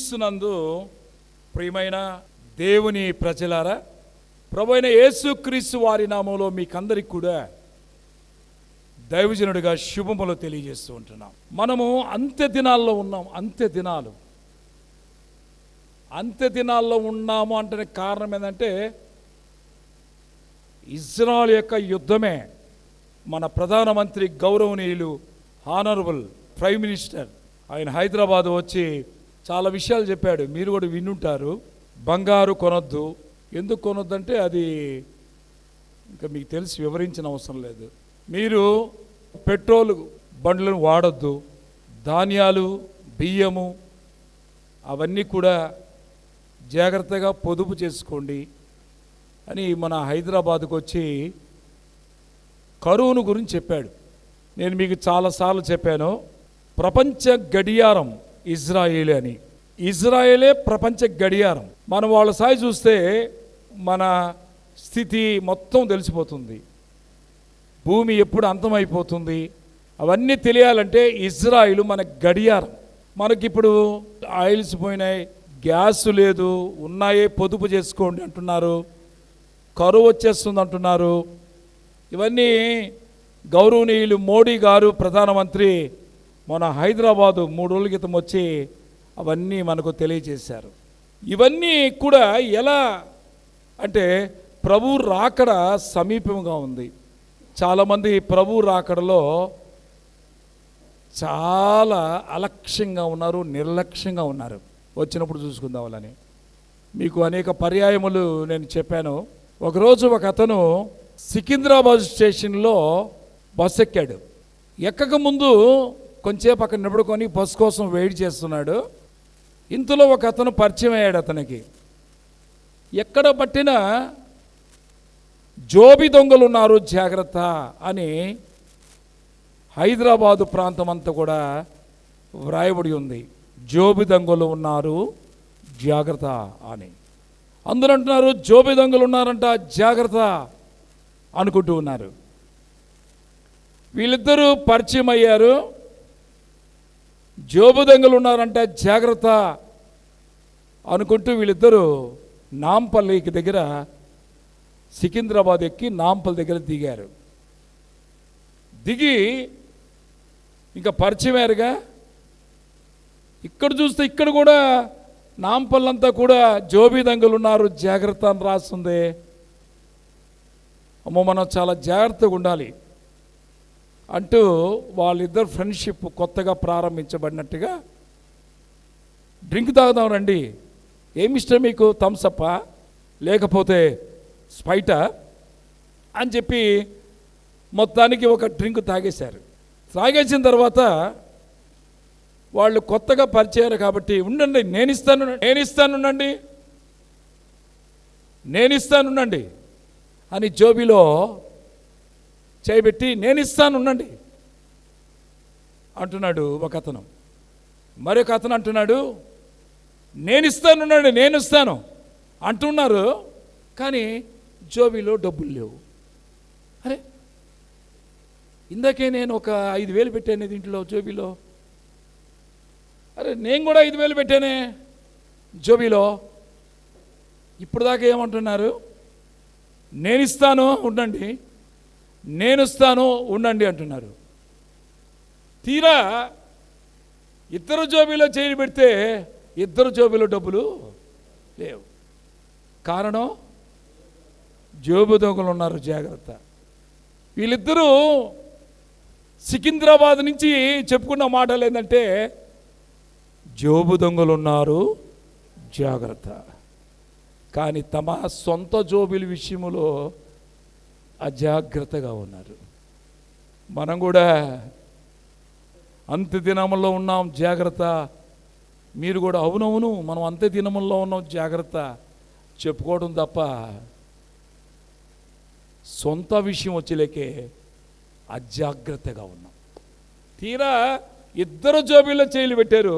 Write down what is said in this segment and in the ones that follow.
క్రీస్తునందు ప్రియమైన దేవుని ప్రజలారా, ప్రభువైన యేసుక్రీస్తు వారి నామంలో మీకందరికి కూడా దైవజనుడిగా శుభములు తెలియజేస్తూ ఉంటున్నాం. మనము అంత్య దినాల్లో ఉన్నాం. అంత్య దినాల్లో ఉన్నాము అంటే కారణం ఏంటంటే ఇజ్రాయెల్ యొక్క యుద్ధమే. మన ప్రధానమంత్రి గౌరవనీయులు హానరబుల్ ప్రైమ్ మినిస్టర్ ఆయన హైదరాబాద్ వచ్చి చాలా విషయాలు చెప్పాడు. మీరు కూడా వినుంటారు. బంగారు కొనొద్దు. ఎందుకు కొనొద్దంటే అది ఇంకా మీకు తెలిసి వివరించిన అవసరం లేదు. మీరు పెట్రోల్ బండ్లను వాడొద్దు. ధాన్యాలు, బియ్యము అవన్నీ కూడా జాగ్రత్తగా పొదుపు చేసుకోండి అని మన హైదరాబాద్కు వచ్చి కరువును గురించి చెప్పాడు. నేను మీకు చాలాసార్లు చెప్పాను, ప్రపంచ గడియారం ఇజ్రాయేలే అని. ఇజ్రాయేలే ప్రపంచ గడియారం. మనం వాళ్ళ స్థాయి చూస్తే మన స్థితి మొత్తం తెలిసిపోతుంది. భూమి ఎప్పుడు అంతమైపోతుంది అవన్నీ తెలియాలంటే ఇజ్రాయిల్ మన గడియారం. మనకిప్పుడు ఆయిల్స్ పోయినాయి, గ్యాస్ లేదు, ఉన్నాయే పొదుపు చేసుకోండి అంటున్నారు, కరువు వచ్చేస్తుంది అంటున్నారు. ఇవన్నీ గౌరవనీయులు మోడీ గారు ప్రధానమంత్రి మన హైదరాబాదు 3 రోజుల క్రితం వచ్చి అవన్నీ మనకు తెలియజేశారు. ఇవన్నీ కూడా ఎలా అంటే ప్రభు రాకడ సమీపంగా ఉంది. చాలామంది ప్రభు రాకడలో చాలా అలక్ష్యంగా ఉన్నారు, నిర్లక్ష్యంగా ఉన్నారు. వచ్చినప్పుడు చూసుకుందామని మీకు అనేక పర్యాయములు నేను చెప్పాను. ఒకరోజు ఒక అతను సికింద్రాబాద్ స్టేషన్లో బస్సు ఎక్కాడు. ఎక్కక ముందు కొంచెంసేపు అక్కడ నిలబడుకొని బస్సు కోసం వెయిట్ చేస్తున్నాడు. ఇంతలో ఒక అతను పరిచయం అయ్యాడు. అతనికి ఎక్కడ పట్టినా జోబి దొంగలు ఉన్నారు జాగ్రత్త అని హైదరాబాదు ప్రాంతం అంతా కూడా వ్రాయబడి ఉంది. జోబి దొంగలు ఉన్నారు జాగ్రత్త అని అందరూ అంటున్నారు. జోబి దొంగలు ఉన్నారంట జాగ్రత్త అనుకుంటూ ఉన్నారు. వీళ్ళిద్దరూ పరిచయం అయ్యారు. జోబు దొంగలు ఉన్నారంట జాగ్రత్త అనుకుంటూ వీళ్ళిద్దరూ నాంపల్లికి దగ్గర సికింద్రాబాద్ ఎక్కి నాంపల్లి దగ్గర దిగారు. దిగి ఇంకా పరిచయం అయ్యారుగా. ఇక్కడ చూస్తే ఇక్కడ కూడా నాంపల్లంతా కూడా జోబి దొంగలు ఉన్నారు జాగ్రత్త అని రాస్తుంది. అమ్మో మనం చాలా జాగ్రత్తగా ఉండాలి అంటూ వాళ్ళిద్దరు ఫ్రెండ్షిప్ కొత్తగా ప్రారంభించబడినట్టుగా డ్రింక్ తాగుదాం రండి, ఏమిష్టం మీకు, థమ్సప్పా లేకపోతే స్ప్రైటా అని చెప్పి మొత్తానికి ఒక డ్రింక్ తాగేశారు. తాగేసిన తర్వాత వాళ్ళు కొత్తగా పరిచయారు కాబట్టి ఉండండి నేను ఇస్తానుండండి అని జోబిలో చేయబెట్టి నేను ఇస్తానుండండి అంటున్నాడు ఒక అతను. మరొక అతను అంటున్నాడు నేను ఇస్తాను అంటున్నారు. కానీ జోబిలో డబ్బులు లేవు. అరే ఇందాకే నేను ఒక 5,000 పెట్టాను దీంట్లో జోబిలో. అరే నేను కూడా 5,000 పెట్టానే జోబిలో. ఇప్పుడు దాకా ఏమంటున్నారు, నేను ఇస్తాను ఉండండి అంటున్నారు. తీరా ఇద్దరు జోబిలో చేయి పెడితే ఇద్దరు జోబిలో డబ్బులు లేవు. కారణం జోబు దొంగలు ఉన్నారు జాగ్రత్త. వీళ్ళిద్దరూ సికింద్రాబాద్ నుంచి చెప్పుకున్న మాటలు ఏంటంటే జోబు దొంగలు ఉన్నారు జాగ్రత్త. కానీ తమ సొంత జోబుల విషయంలో అజాగ్రత్తగా ఉన్నారు. మనం కూడా అంత్య దినముల్లో ఉన్నాం జాగ్రత్త. మీరు కూడా అవునవును మనం అంత్య దినముల్లో ఉన్నాం జాగ్రత్త చెప్పుకోవడం తప్ప సొంత విషయం వచ్చేలేకే అజాగ్రత్తగా ఉన్నాం. తీరా ఇద్దరు జోబీలో చేయిలు పెట్టారు,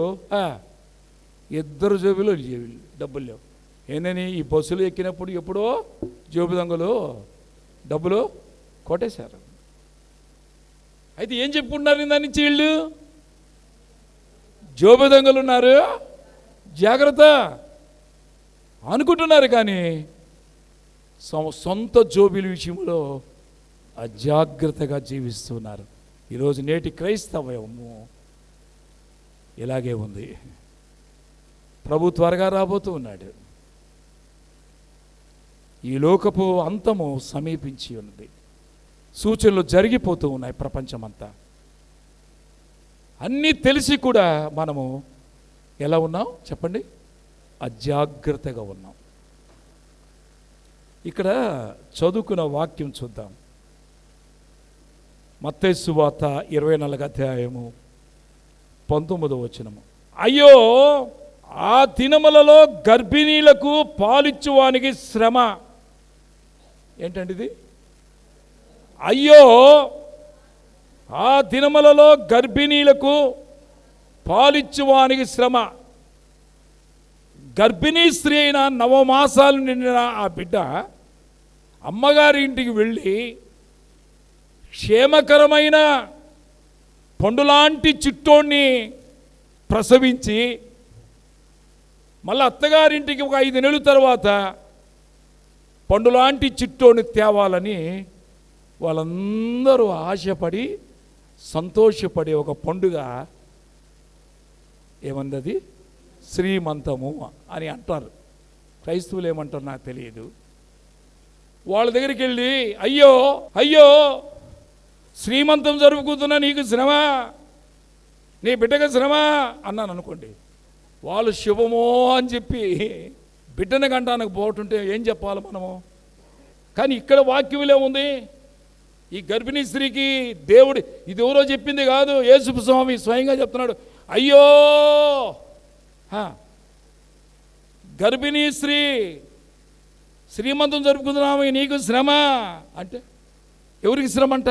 ఇద్దరు జోబీలో డబ్బులు లేవు. ఏందని ఈ బస్సులు ఎక్కినప్పుడు ఎప్పుడో జోబు దొంగలు డబ్బులు కొట్టేశారు. అయితే ఏం చెప్పుకుంటున్నారు దాని నుంచి వీళ్ళు? జోబు దొంగలు ఉన్నారు జాగ్రత్త అనుకుంటున్నారు, కానీ సొంత జోబిల విషయంలో అజాగ్రత్తగా జీవిస్తున్నారు. ఈరోజు నేటి క్రైస్తవము ఇలాగే ఉంది. ప్రభు త్వరగా రాబోతూ ఉన్నాడు. ఈ లోకపు అంతము సమీపించి ఉన్నది. సూచనలు జరిగిపోతూ ఉన్నాయి ప్రపంచమంతా. అన్నీ తెలిసి కూడా మనము ఎలా ఉన్నాం చెప్పండి? అజాగ్రత్తగా ఉన్నాం. ఇక్కడ చదువుకున్న వాక్యం చూద్దాం. మత్తయి సువార్త 24వ అధ్యాయము 19వ వచనము. అయ్యో, ఆ దినములలో గర్భిణీలకు పాలిచ్చువానికి శ్రమ. ఏంటండి ఇది? అయ్యో, ఆ దినములలో గర్భిణీలకు పాలిచ్చువానికి శ్రమ. గర్భిణీ స్త్రీ అయిన 9 మాసాలు నిండిన ఆ బిడ్డ అమ్మగారి ఇంటికి వెళ్ళి క్షేమకరమైన పండులాంటి చిట్టోడిని ప్రసవించి మళ్ళీ అత్తగారింటికి ఒక 5 నెలల తర్వాత పండులాంటి చిట్టోడిని తేవాలని వాళ్ళందరూ ఆశపడి సంతోషపడే ఒక పండుగ ఏమంది? శ్రీమంతము అని అంటారు. క్రైస్తవులు ఏమంటారు నాకు తెలియదు. వాళ్ళ దగ్గరికి వెళ్ళి అయ్యో అయ్యో శ్రీమంతం జరుపుకుంటున్నా, నీకు శ్రమ, నీ బిడ్డకు శ్రమ అన్నాను అనుకోండి. వాళ్ళు శుభమో అని చెప్పి బిడ్డని గంటానికి పోతుంటే ఏం చెప్పాలి మనము? కానీ ఇక్కడ వాక్యంలో ఉంది, ఈ గర్భిణీ స్త్రీకి దేవుడు, ఇది ఎవరో చెప్పింది కాదు, యేసు స్వామి స్వయంగా చెప్తున్నాడు. అయ్యో, గర్భిణీ స్త్రీ శ్రీమంతం జరుపుకుంటున్నాము, నీకు శ్రమ అంటే ఎవరికి శ్రమ అంట?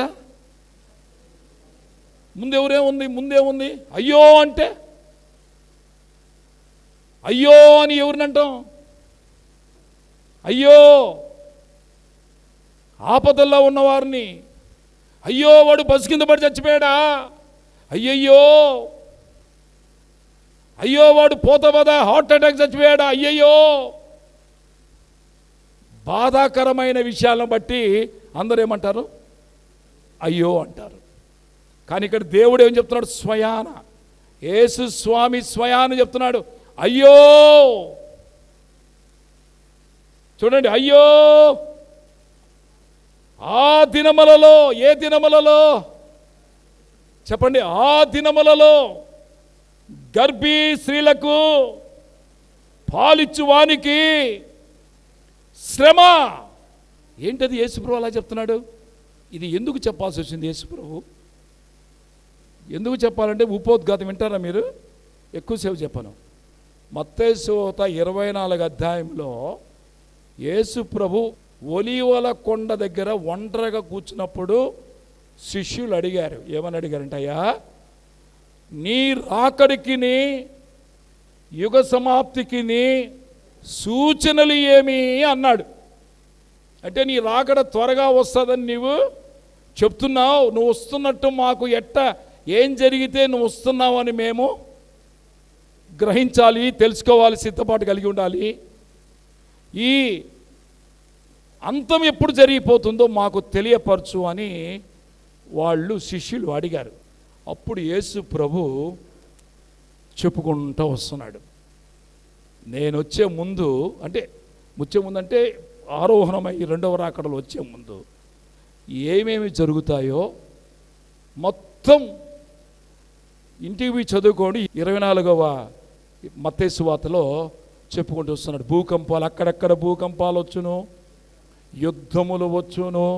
ముందేముంది? అయ్యో అంటే అయ్యో అని ఎవరిని అంటాం? అయ్యో ఆపదల్లో ఉన్నవారిని. అయ్యో వాడు బస్సు కింద పడి చచ్చిపోయాడా, అయ్యయ్యో, అయ్యో వాడు పోతా హార్ట్ అటాక్ చచ్చిపోయాడా, అయ్యయ్యో. బాధాకరమైన విషయాలను బట్టి అందరూ ఏమంటారు? అయ్యో అంటారు. కానీ ఇక్కడ దేవుడు ఏం చెప్తున్నాడు? స్వయాన యేసు స్వామి స్వయాన చెప్తున్నాడు అయ్యో. చూడండి, అయ్యో ఆ దినములలో, ఏ దినములలో చెప్పండి? ఆ దినములలో గర్భీ స్త్రీలకు పాలిచ్చువానికి శ్రమ. ఏంటది యేసుప్రభు అలా చెప్తున్నాడు? ఇది ఎందుకు చెప్పాల్సి వచ్చింది యేసుప్రభు? ఎందుకు చెప్పాలంటే ఉపోద్ఘాతం. వింటారా మీరు? ఎక్కువసేపు చెప్పను. మత్తయి సువార్త 24వ అధ్యాయంలో యేసు ప్రభు ఒలీవల కొండ దగ్గర ఒంటరిగా కూర్చున్నప్పుడు శిష్యులు అడిగారు. ఏమని అడిగారంటే, అయ్యా, నీ రాకడికి, యుగ సమాప్తికి సూచనలు ఏమి అన్నాడు. అంటే నీ రాకడ త్వరగా వస్తుందని నీవు చెప్తున్నావు, నువ్వు వస్తున్నట్టు మాకు ఏం జరిగితే నువ్వు వస్తున్నావు అని మేము గ్రహించాలి, తెలుసుకోవాలి, సిద్ధపాటు కలిగి ఉండాలి. ఈ అంతం ఎప్పుడు జరిగిపోతుందో మాకు తెలియపరచు అని వాళ్ళు శిష్యులు అడిగారు. అప్పుడు యేసు ప్రభు చెప్పుకుంటూ వస్తున్నాడు, నేను వచ్చే ముందు అంటే ఆరోహణమై 2వ రాకడలో వచ్చే ముందు ఏమేమి జరుగుతాయో మొత్తం ఇంటికి చదువుకోండి. 24వ మత్తయి సువార్తలో చెప్పుకుంటూ వస్తున్నాడు. భూకంపాలు, అక్కడక్కడ భూకంపాలు వచ్చును, యుద్ధములు వచ్చును,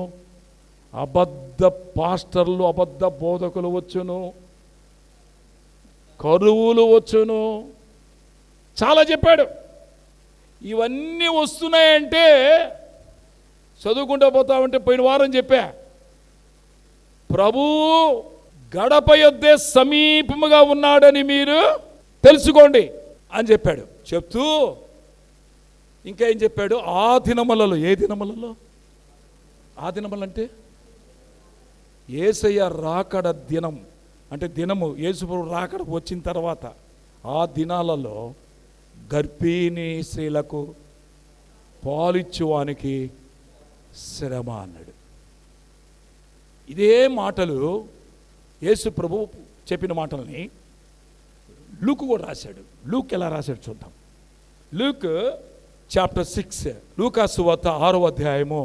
అబద్ధ పాస్టర్లు, అబద్ధ బోధకులు వచ్చును, కరువులు వచ్చును, చాలా చెప్పాడు. ఇవన్నీ వస్తున్నాయంటే చదువుకుంటూ పోతామంటే పోయిన వారం చెప్పా, ప్రభువు గడప యొద్దే సమీపముగా ఉన్నాడని మీరు తెలుసుకోండి అని చెప్పాడు. చెప్తూ ఇంకా ఏం చెప్పాడు? ఆ దినములలో, ఏ దినములలో? ఆ దినములంటే యేసయ్య రాకడ దినం, అంటే దినము యేసు ప్రభు రాకడ వచ్చిన తర్వాత ఆ దినాలలో గర్భిణీ స్త్రీలకు పాలిచ్చువానికి శ్రమ అన్నాడు. ఇదే మాటలు యేసు ప్రభు చెప్పిన మాటల్ని లూకు కూడా రాశాడు. లూక్ ఎలా రాశాడు చూద్దాం. లూక్ చాప్టర్ 6, లూకా సువార్త 6వ అధ్యాయము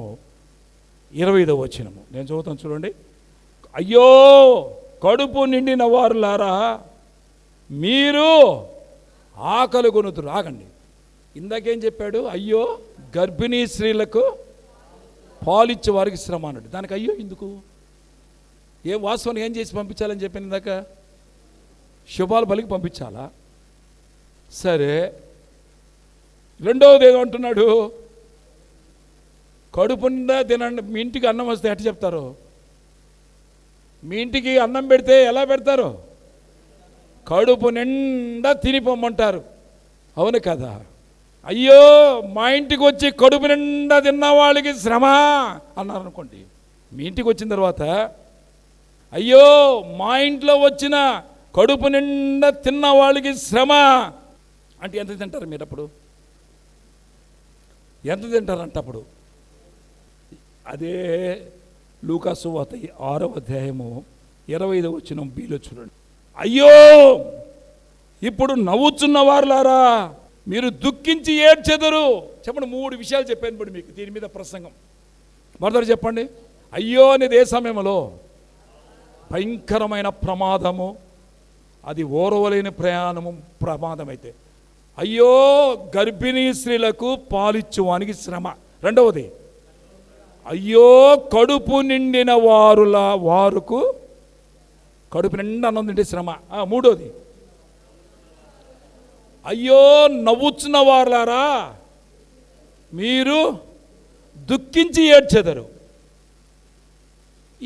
25వ వచనము నేను చదువుతాను చూడండి. అయ్యో కడుపు నిండిన వారులారా మీరు ఆకలి కొనుతురు. ఆగండి, ఇందాకేం చెప్పాడు? అయ్యో గర్భిణీ స్త్రీలకు పాలిచ్చే వారికి శ్రమ అన్నాడు. దానికి అయ్యో ఎందుకు? ఏం వాస్తవాన్ని ఏం చేసి పంపించాలని చెప్పాను ఇందాక? శుభాలు పలికి పంపించాలా? సరే, రెండవది ఏమంటున్నాడు? కడుపు నిండా తినండి. మీ ఇంటికి అన్నం వస్తే ఎట్ట చెప్తారు? మీ ఇంటికి అన్నం పెడితే ఎలా పెడతారు? కడుపు నిండా తినిపోమ్మంటారు, అవును కదా? అయ్యో మా ఇంటికి వచ్చి కడుపు నిండా తిన్న వాళ్ళకి శ్రమ అన్నారు అనుకోండి. మీ ఇంటికి వచ్చిన తర్వాత అయ్యో మా ఇంట్లో వచ్చిన కడుపు నిండా తిన్న వాళ్ళకి శ్రమ అంటే ఎంత తింటారు మీరు? అప్పుడు ఎంత తింటారంట? అప్పుడు అదే లూకా సువార్త 6వ అధ్యాయము 25వ వచనం బీలో చూడండి. అయ్యో ఇప్పుడు నవ్వుచున్న వారులారా మీరు దుఃఖించి ఏడ్చెదరు. చెప్పండి, 3 విషయాలు చెప్పాను ఇప్పుడు మీకు దీని మీద ప్రసంగం. మొదటి చెప్పండి, అయ్యో అనేది ఏ సమయంలో? భయంకరమైన ప్రమాదము, అది ఓర్వలేని ప్రమాదం అయితే. అయ్యో గర్భిణీ స్త్రీలకు పాలిచ్చువానికి శ్రమ. రెండవది, అయ్యో కడుపు నిండిన వారుకు కడుపు నిండా అన్నం తింటే శ్రమ. మూడోది, అయ్యో నవ్వుచున్న వారులారా మీరు దుఃఖించి ఏడ్చెదరు.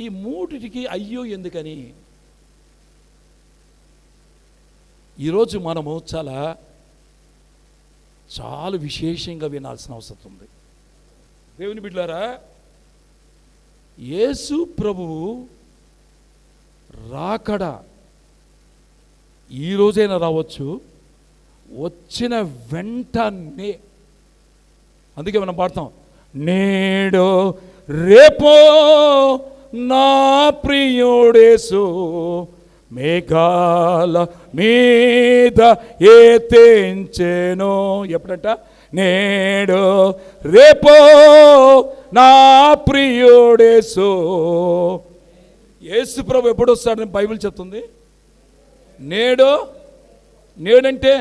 ఈ మూడిటికి అయ్యో ఎందుకని ఈరోజు మనము చాలా విశేషంగా వినాల్సిన అవసరం ఉంది. దేవుని బిడ్డలారా, యేసు ప్రభువు రాకడ ఈ రోజైనా రావచ్చు, వచ్చిన వెంటనే. అందుకే మనం పాడతాం, నేడో రేపో నా ప్రియుడేసు మేఘాల మీద ఏతెంచెను. ఎప్పుడంట? నేడో రేపో నా ప్రియుడేసు. యేసు ప్రభు ఎప్పుడు వస్తాడని బైబిల్ చెప్తుంది. నేడంటే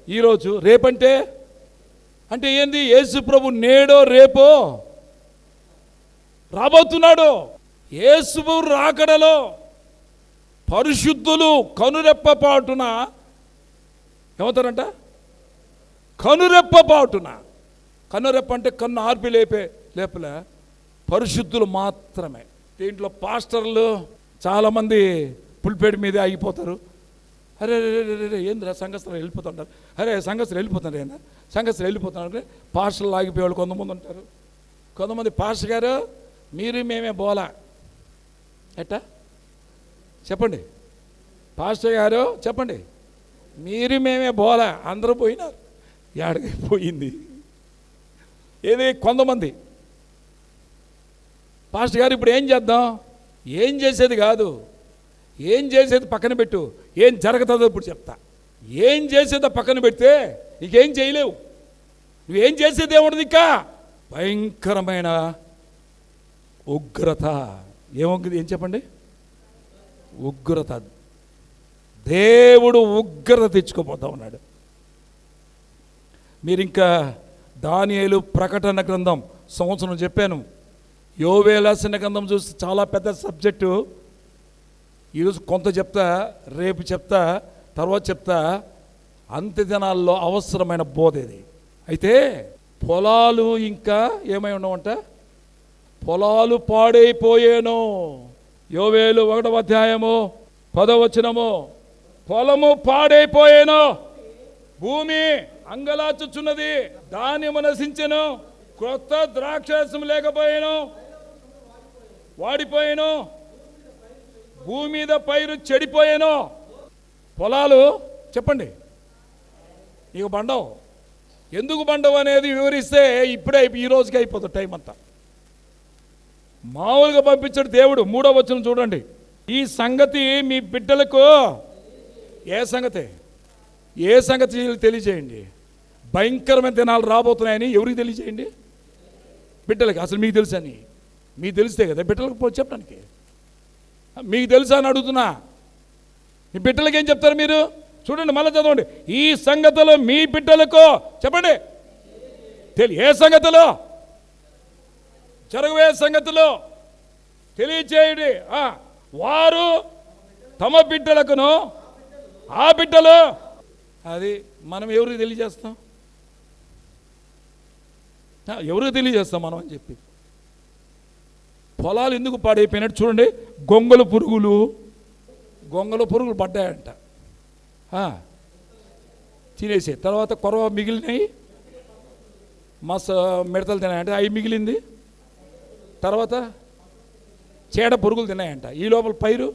ఈరోజు, రేపంటే అంటే ఏంది? యేసు ప్రభు నేడో రేపో రాబోతున్నాడు. యేసు రాకడలో పరిశుద్ధులు కనురెప్పపాటున ఏమవుతారంట? కనురెప్పపాటున. కనురెప్ప అంటే కన్ను ఆర్పి లేపలే, పరిశుద్ధులు మాత్రమే. దీంట్లో పాస్టర్లు చాలామంది పుల్పేడి మీదే ఆగిపోతారు. అరే ఏందిరా సంఘస్థలు వెళ్ళిపోతుంటారు, అరే సంఘస్థలు వెళ్ళిపోతున్నారు, ఏందా సంఘస్థలు వెళ్ళిపోతున్నారు. పాస్టర్లు ఆగిపోయేవాళ్ళు కొంతమంది ఉంటారు. కొంతమంది పాస్టర్ గారు మీరు మేమే బోలా ఎట్టా చెప్పండి? పాస్టర్ గారు చెప్పండి, మీరు మేమే బోలా, అందరూ పోయినారు. ఏడకి పోయింది ఏది? కొంతమంది. పాస్టర్ గారు ఇప్పుడు ఏం చేద్దాం? ఏం చేసేది కాదు, ఏం చేసేది పక్కన పెట్టు, ఏం జరుగుతుందో ఇప్పుడు చెప్తా. ఏం చేసేదో పక్కన పెడితే నీకేం చేయలేవు. నువ్వేం చేసేది ఏముండదు. ఇంకా భయంకరమైన ఉగ్రత. ఏం చెప్పండి? ఉగ్రత. దేవుడు ఉగ్రత తెచ్చుకోబోతా ఉన్నాడు. మీరు ఇంకా దానియేలు ప్రకటన గ్రంథం సంవత్సరం చెప్పాను, యోవేలు రాసిన గ్రంథం చూస్తే చాలా పెద్ద సబ్జెక్టు. ఈరోజు కొంత చెప్తా, రేపు చెప్తా, తర్వాత చెప్తా. అంత్య దినాల్లో అవసరమైన బోధ ఇది. అయితే పొలాలు ఇంకా ఏమై ఉన్నావంట? పొలాలు పాడైపోయాను. యోవేలు 1వ అధ్యాయము 10వ వచనము, పొలము పాడైపోయాను, భూమి అంగలాచుచున్నది, ధాన్యము నశించెను, క్రొత్త ద్రాక్షరసం లేకపోయాను, వాడిపోయాను, భూమి మీద పైరు చెడిపోయాను. పొలాలు చెప్పండి ఇక బండవు. ఎందుకు బండవు అనేది వివరిస్తే ఇప్పుడే ఈ రోజుకి అయిపోతుంది టైం అంతా. మామూలుగా పంపించాడు దేవుడు. 3వ వచనం చూడండి. ఈ సంగతి మీ బిడ్డలకు ఏ సంగతి తెలియజేయండి. భయంకరమైన దినాలు రాబోతున్నాయని ఎవరికి తెలియజేయండి? బిడ్డలకి. అసలు మీకు తెలుసని, మీకు తెలిస్తే కదా బిడ్డలకు చెప్పడానికి. మీకు తెలుసా అని అడుగుతున్నా. మీ బిడ్డలకి ఏం చెప్తారు మీరు? చూడండి, మళ్ళీ చదవండి. ఈ సంగతులు మీ బిడ్డలకు చెప్పండి. ఏ సంగతులు? జరగబోయే సంగతులు తెలియచేయండి. వారు తమ బిడ్డలకును ఆ బిడ్డలు. అది మనం ఎవరికి తెలియజేస్తాం? ఎవరికి తెలియజేస్తాం మనం అని చెప్పి. పొలాలు ఎందుకు పాడైపోయినట్టు చూడండి. గొంగళ పురుగులు పడ్డాయంట. తినేసే తర్వాత కొరవ మిగిలినాయి, మిడతలు తినాయంట, అవి మిగిలింది. తర్వాత చీడ పురుగులు తిన్నాయంట. ఈ లోపల పైరు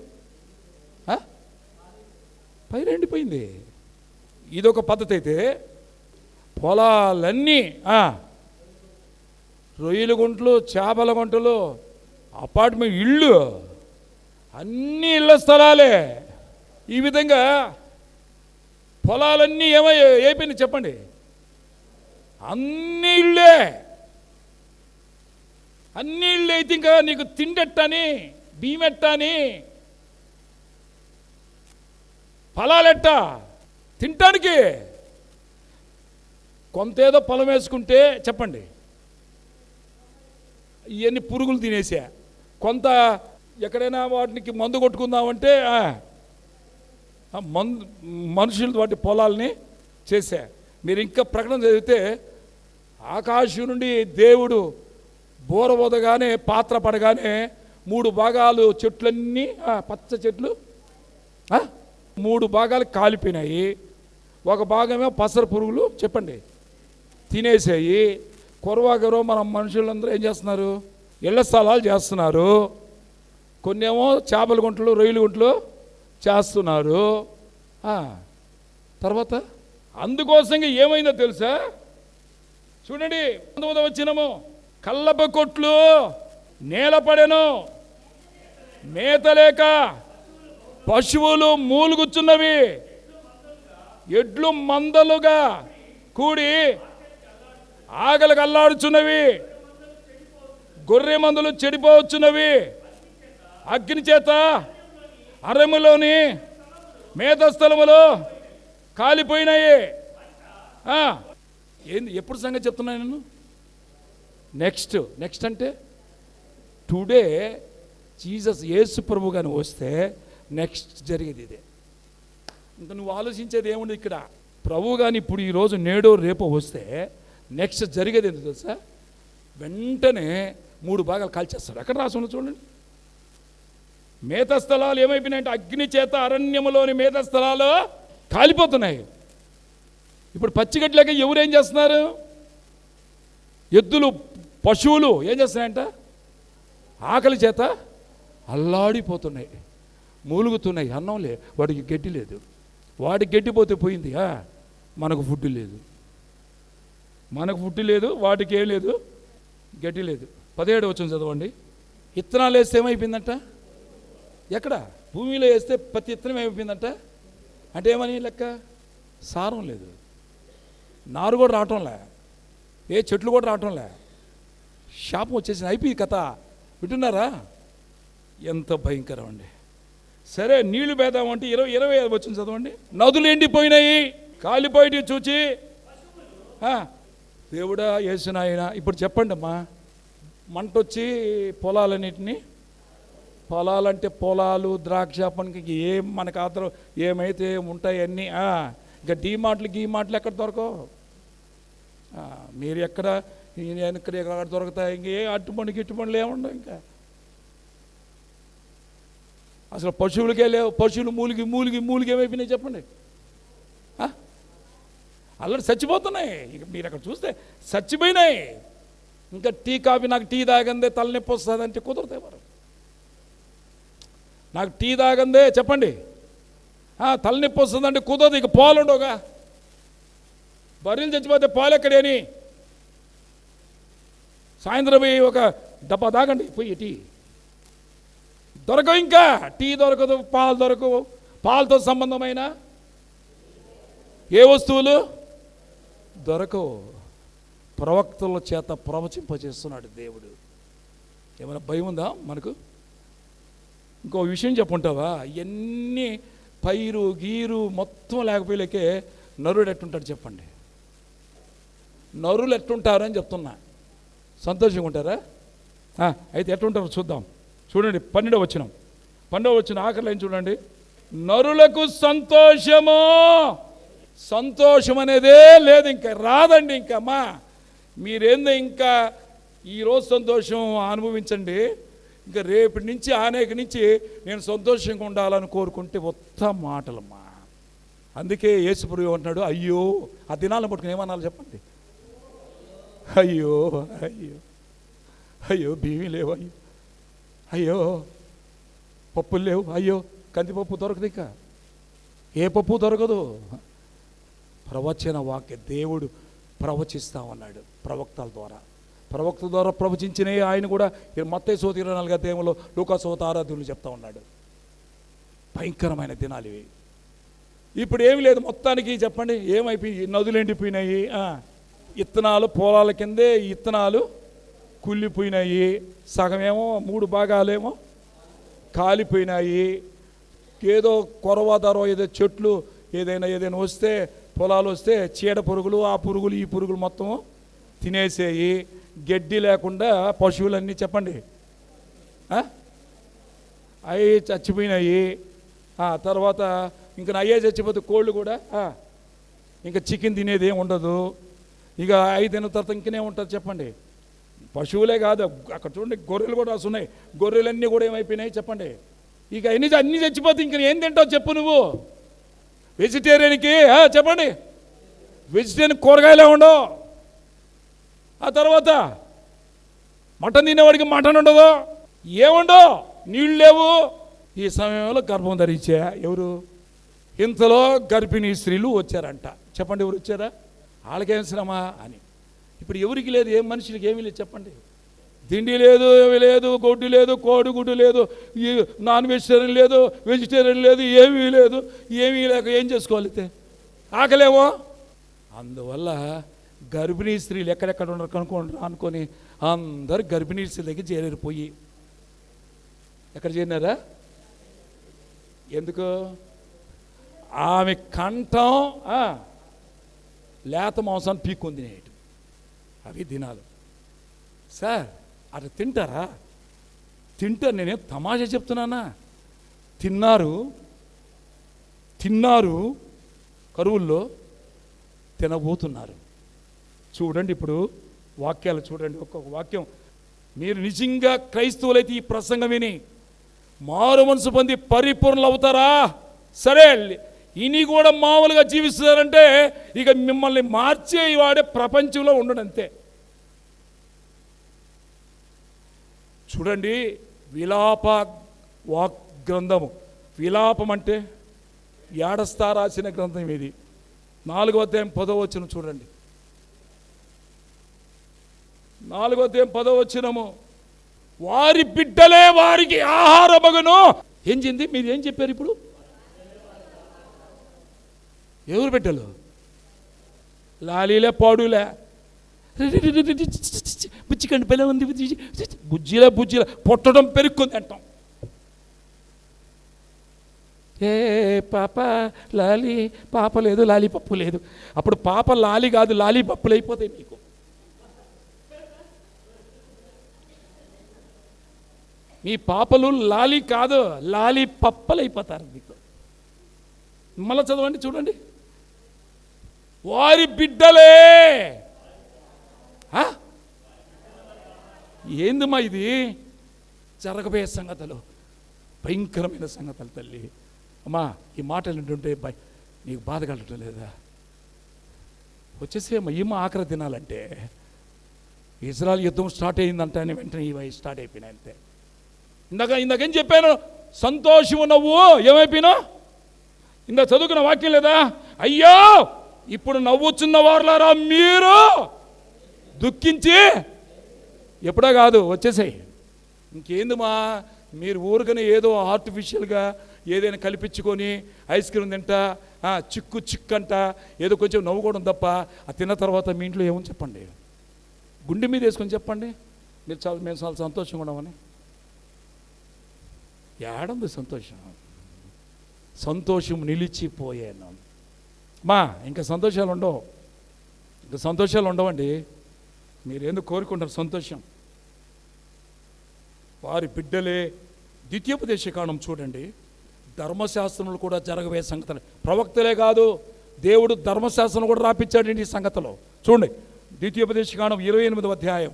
ఎండిపోయింది. ఇదొక పద్ధతి అయితే, పొలాలన్నీ రొయ్యల గుంటలు, చేపల గుంటలు, అపార్ట్మెంట్ ఇళ్ళు, అన్ని ఇళ్ల స్థలాలే. ఈ విధంగా పొలాలన్నీ అయిపోయినాయి చెప్పండి. అన్ని ఇళ్ళే అయితే ఇంకా నీకు తిండెట్టని, బియ్యమెట్టని, పొలాలెట్ట తింటానికి. కొంత ఏదో పొలం వేసుకుంటే చెప్పండి, ఇవన్నీ పురుగులు తినేసా. కొంత ఎక్కడైనా వాటికి మందు కొట్టుకుందామంటే మనుషులు వాటి పొలాల్ని చేశా. మీరు ఇంకా ప్రకటన చదివితే ఆకాశం నుండి దేవుడు బోర వదగానే, పాత్ర పడగానే 3 భాగాలు చెట్లన్నీ పచ్చ చెట్లు 3 భాగాలు కాలిపోయినాయి. ఒక భాగమే పసర పురుగులు చెప్పండి తినేసాయి. కొరవాగరో మనం మనుషులందరూ ఏం చేస్తున్నారు? ఇళ్ల స్థలాలు చేస్తున్నారు. కొన్నేమో చేపల గుంటలు, రొయ్యల గుంటలు చేస్తున్నారు. తర్వాత అందుకోసంగా ఏమైందో తెలుసా? చూడండి, 19వ వచనము. కల్లప కొట్లు నేలపడెను, మేతలేక పశువులు మూలుగుచున్నవి, ఎడ్లు మందలుగా కూడి ఆకలికి అల్లాడుచున్నవి, గొర్రె మందలు చెడిపోవచ్చున్నవి, అగ్ని చేత అరణ్యములోని మేత స్థలములో కాలిపోయినాయి. ఏంది? ఎప్పుడు సంగతి చెప్తున్నాను నేను? నెక్స్ట్ అంటే టుడే జీసస్ యేసు ప్రభు గాని వస్తే నెక్స్ట్ జరిగేది ఇదే. ఇంకా నువ్వు ఆలోచించేది ఏముంది ఇక్కడ? ప్రభు కానీ ఇప్పుడు ఈరోజు నేడో రేపో వస్తే నెక్స్ట్ జరిగేది ఎందుకు తెలుసా? వెంటనే 3 భాగాలు కాల్చేస్తాడు. ఎక్కడ రాసుకున్నా చూడండి. మేత స్థలాలు ఏమైపోయినాయంటే అగ్ని చేత అరణ్యములోని మేత స్థలాలు కాలిపోతున్నాయి. ఇప్పుడు పచ్చిగడ్డలేక ఎవరేం చేస్తున్నారు? ఎద్దులు, పశువులు ఏం చేస్తున్నాయంట? ఆకలి చేత అల్లాడిపోతున్నాయి, మూలుగుతున్నాయి. అన్నం లే, వాడికి గడ్డి లేదు. వాడికి గడ్డిపోతే పోయింది. మనకు ఫుడ్ లేదు, వాటికి ఏం లేదు, గడ్డి లేదు. 17వ వచనం చదవండి. ఇత్తనాలు వేస్తే ఏమైపోయిందంట? ఎక్కడ? భూమిలో వేస్తే ప్రతి ఇత్తనం ఏమైపోయిందంట? అంటే ఏమని లెక్క? సారం లేదు, నారు కూడా రావటంలే, ఏ చెట్లు కూడా రావటంలే, శాపం వచ్చేసింది. అయిపోయి కథ. వింటున్నారా? ఎంత భయంకరం అండి. సరే, నీళ్లు పేదామంటే 25 వచ్చింది చదవండి. నదులు ఎండిపోయినాయి, కాలిపోయి చూచి దేవుడా యేసునాయన. ఇప్పుడు చెప్పండి అమ్మా, మంట వచ్చి పొలాలంటే పొలాలు, ద్రాక్ష పనికి ఏం మనకు ఆతరం ఏమైతే ఉంటాయి అన్నీ. ఇంకా గీ మాటలు ఎక్కడ దొరకవు. మీరు ఎక్కడ దొరుకుతాయి? ఇంకే గిట్టుబండ్లు ఏముండవు. ఇంకా అసలు పశువులకే లేవు. పశువులు మూలిగి ఏమైపోయినాయి చెప్పండి? అల్లరి చచ్చిపోతున్నాయి. ఇక మీరు అక్కడ చూస్తే చచ్చిపోయినాయి. ఇంకా కాఫీ నాకు టీ తాగందే తలనొప్పి వస్తుందంటే కుదరతాయి. మరి నాకు టీ తాగందే చెప్పండి తలనొప్పి వస్తుందంటే కుదరదు. ఇక పోలుండవుగా. బర్రెలు చచ్చిపోతే పాలు ఎక్కడేని? సాయంత్రం పోయి ఒక డబ్బా తాగండి, పోయి టీ దొరకవు, ఇంకా టీ దొరకదు, పాలు దొరకవు. పాలతో సంబంధమైన ఏ వస్తువులు దొరకవు. ప్రవక్తల చేత ప్రవచింపజేస్తున్నాడు దేవుడు. ఏమైనా భయం ఉందా మనకు? ఇంకో విషయం చెప్పుంటావా? ఇవన్నీ పైరు గీరు మొత్తం లేకపోయేకే నరుడు ఎట్టుంటాడు చెప్పండి? నరులు ఎట్టుంటారు అని చెప్తున్నా. సంతోషంగా ఉంటారా? అయితే ఎట్టుంటారో చూద్దాం. చూడండి 12వ వచనం ఆఖరిలో చూడండి. నరులకు సంతోషము, సంతోషం అనేదే లేదు, ఇంకా రాదండి. ఇంకా అమ్మా మీరేందో ఇంకా ఈరోజు సంతోషం అనుభవించండి, ఇంకా రేపటి నుంచి అనేక నుంచి నేను సంతోషంగా ఉండాలని కోరుకుంటే ఉత్త మాటలమ్మా. అందుకే యేసుప్రభు ఏమంటున్నాడు? అయ్యో, ఆ దినాలను పట్టుకుని ఏమన్నాలో చెప్పండి. అయ్యో అయ్యో అయ్యో, బియ్యం లేవు, అయ్యో అయ్యో, పప్పులు లేవు, అయ్యో కందిపప్పు దొరకదు, ఇంకా ఏ పప్పు దొరకదు. ప్రవచన వాక్య దేవుడు ప్రవచిస్తా ఉన్నాడు ప్రవక్తల ద్వారా. ప్రవక్త ద్వారా ప్రవచించినే ఆయన కూడా మత్తయి 24 అధ్యాయంలో, లూకాసు 6 చెప్తా ఉన్నాడు. భయంకరమైన దినాలు ఇవి. ఇప్పుడు ఏమి లేదు మొత్తానికి చెప్పండి, ఏమైపోయి నదులు ఎండిపోయినాయి, ఇత్తనాలు పొలాల కిందే ఇత్తనాలు కుళ్ళిపోయినాయి, సగమేమో 3 భాగాలేమో కాలిపోయినాయి. ఏదో కొరవాదారో ఏదో చెట్లు ఏదైనా వస్తే, పొలాలు వస్తే చీడ పురుగులు, ఆ పురుగులు ఈ పురుగులు మొత్తం తినేసేయి. గడ్డి లేకుండా పశువులన్నీ చెప్పండి అవి చచ్చిపోయినాయి. తర్వాత ఇంకా అయ్యే చచ్చిపోతే కోళ్ళు కూడా ఇంకా చికెన్ తినేది ఏమి ఉండదు. ఇక 5 దిన తర్వాత ఇంకనే ఉంటుంది చెప్పండి. పశువులే కాదు, అక్కడ చూడండి గొర్రెలు కూడా వస్తున్నాయి. గొర్రెలన్నీ కూడా ఏమైపోయినాయి చెప్పండి. ఇక అన్నీ చచ్చిపోతే ఇంక ఏం తింటావు చెప్పు నువ్వు? వెజిటేరియన్కి చెప్పండి, వెజిటేరియన్ కూరగాయలే ఉండవు. ఆ తర్వాత మటన్ తినేవాడికి మటన్ ఉండదు, ఏముండవు, నీళ్ళు లేవు. ఈ సమయంలో గర్భం ధరించా ఎవరు? ఇంతలో గర్భిణీ స్త్రీలు వచ్చారంట. చెప్పండి, ఎవరు వచ్చారా? వాళ్ళకేం శ్రమ అని. ఇప్పుడు ఎవరికి లేదు, ఏం మనుషులకి ఏమీ లేదు చెప్పండి. తిండి లేదు, ఏమీ లేదు, గొడ్డు లేదు, కోడిగుడ్డు లేదు, నాన్ వెజిటేరియన్ లేదు, వెజిటేరియన్ లేదు, ఏమీ లేదు. ఏమీ లేక ఏం చేసుకోవాలి? ఆకలేమో. అందువల్ల గర్భిణీ స్త్రీలు ఎక్కడెక్కడ ఉన్నారు అనుకొని అందరు గర్భిణీ స్త్రీల దగ్గర చేరిపోయి ఎక్కడ చేరినారా? ఎందుకు? ఆమె కంఠం లేత మాంసాన్ని పీక్కుంది. అవి దినాలు. సార్ అట్లా తింటారా? తింటారు, నేనేం తమాషా చెప్తున్నానా? తిన్నారు కరువుల్లో, తినబోతున్నారు. చూడండి ఇప్పుడు వాక్యాలు చూడండి, ఒక్కొక్క వాక్యం. మీరు నిజంగా క్రైస్తవులైతే ఈ ప్రసంగం విని మారు మనసు పొంది పరిపూర్ణలు అవుతారా? సరే, ఇని కూడా మామూలుగా జీవిస్తున్నారంటే ఇక మిమ్మల్ని మార్చే వాడే ప్రపంచంలో ఉండడు, అంతే. చూడండి, విలాప వాక్ గ్రంథము. విలాపం అంటే ఏడస్తా రాసిన గ్రంథం ఇది. 4వ అధ్యాయం 10వ వచనం చూడండి. 4వ అధ్యాయం 10వ వచనము. వారి బిడ్డలే వారికి ఆహారమగును. ఏం చెంది మీరు ఏం చెప్పారు ఇప్పుడు? ఎవరు బిడ్డలు? లాలీలే, పాడులే, బుజ్జికండి పిల్ల ఉంది, బుజ్జిలా పుట్టడం పెరుక్కుంది అంటాం. ఏ పాప లాలి, పాప లేదు, లాలి పప్పు లేదు. అప్పుడు పాప లాలి కాదు, లాలి పప్పులు అయిపోతాయి మీకు. మీ పాపలు లాలి కాదు, లాలి పప్పలు అయిపోతారు మీకు. మళ్ళీ చదవండి, చూడండి. వారి బిడ్డలే. ఏందమ్మా ఇది? జరగబోయే సంగతులు, భయంకరమైన సంగతులు తల్లి. అమ్మా, ఈ మాటలు వింటుంటే నీకు బాధ కలగటం లేదా? వచ్చేసేమ్మా, ఏమో ఆఖరి దినాలంటే ఇజ్రాయెల్ యుద్ధం స్టార్ట్ అయిందంటే వెంటనే ఇవి స్టార్ట్ అయిపోయినాయి అంతే. ఇందాకేం చెప్పాను? సంతోషము నవ్వు ఏమైపోయినా? ఇందా చదువుకున్న వాక్యం లేదా? అయ్యో ఇప్పుడు నవ్వుచున్న వారులారా మీరు దుఃఖించి ఎప్పుడో కాదు వచ్చేసాయి. ఇంకేందుమా మీరు ఊరికనే ఏదో ఆర్టిఫిషియల్గా ఏదైనా కల్పించుకొని ఐస్ క్రీమ్ తింటా చిక్కు అంట ఏదో కొంచెం నవ్వుకోవడం తప్ప ఆ తిన్న తర్వాత మీ ఇంట్లో ఏమని చెప్పండి, గుండె మీద వేసుకొని చెప్పండి మేము చాలా సంతోషంగా ఉన్నామని. ఏడుంది సంతోషం? సంతోషం నిలిచిపోయాను ఇంకా సంతోషాలు ఉండవు, ఇంకా సంతోషాలు ఉండవండి. మీరు ఎందుకు కోరుకుంటారు సంతోషం? వారి బిడ్డలే ద్వితీయోపదేశకాండం చూడండి, ధర్మశాస్త్రములు కూడా జరగబోయే సంగతులు. ప్రవక్తలే కాదు, దేవుడు ధర్మశాస్త్రం కూడా రాపించాడు ఈ సంగతిలో. చూడండి ద్వితీయోపదేశకాండం 28వ అధ్యాయం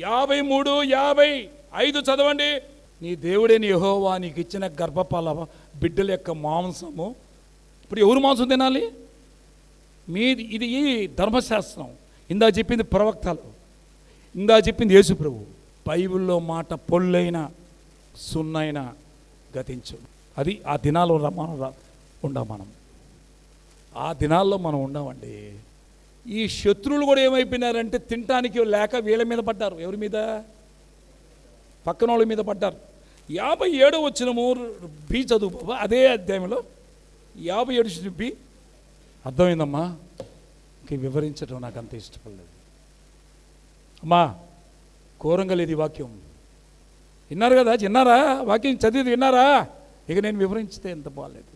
53-55 చదవండి. నీ దేవుడైన యెహోవా నీకు ఇచ్చిన గర్భఫల బిడ్డల యొక్క మాంసము. ఇప్పుడు ఎవరు మాంసం తినాలి? ఇది ఈ ధర్మశాస్త్రం. ఇందా చెప్పింది ప్రవక్తలు, ఇందా చెప్పింది యేసు ప్రభు. బైబిల్లో మాట పొల్లైన సున్నైన గతించు. అది ఆ దినాల్లో మనం ఆ దినాల్లో మనం ఉండమండి. ఈ శత్రువులు కూడా ఏమైపోయినారంటే తినటానికి లేక వీళ్ళ మీద పడ్డారు. ఎవరి మీద? పక్కన వాళ్ళ మీద పడ్డారు. 57వ వచనము బి చదువు బాబా, అదే అధ్యాయంలో 57 బి. అర్థమైందమ్మా? ఇంక వివరించడం నాకు అంత ఇష్టపడలేదు అమ్మా. ఘోరంగా లేదు ఈ వాక్యం. విన్నారు కదా? విన్నారా? వాక్యం చదివి విన్నారా? ఇక నేను వివరించితే ఎంత బాగాలేదు.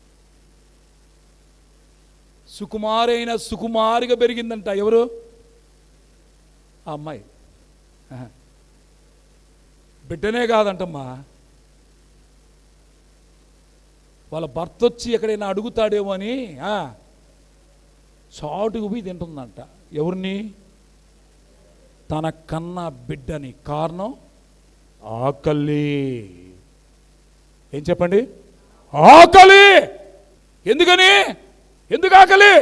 సుకుమారైన సుకుమారిగా పెరిగిందంట. ఎవరు? ఆ అమ్మాయి. బిడ్డనే కాదంటమ్మా, వాళ్ళ భర్త వచ్చి ఎక్కడైనా అడుగుతాడేమో అని చాటుకు పోయి తింటుందంట. ఎవరిని? తన కన్న బిడ్డని. కారణం ఆకలి. ఏం చెప్పండి? ఆకలి. ఎందుకని? ఎందుకు ఆకలి?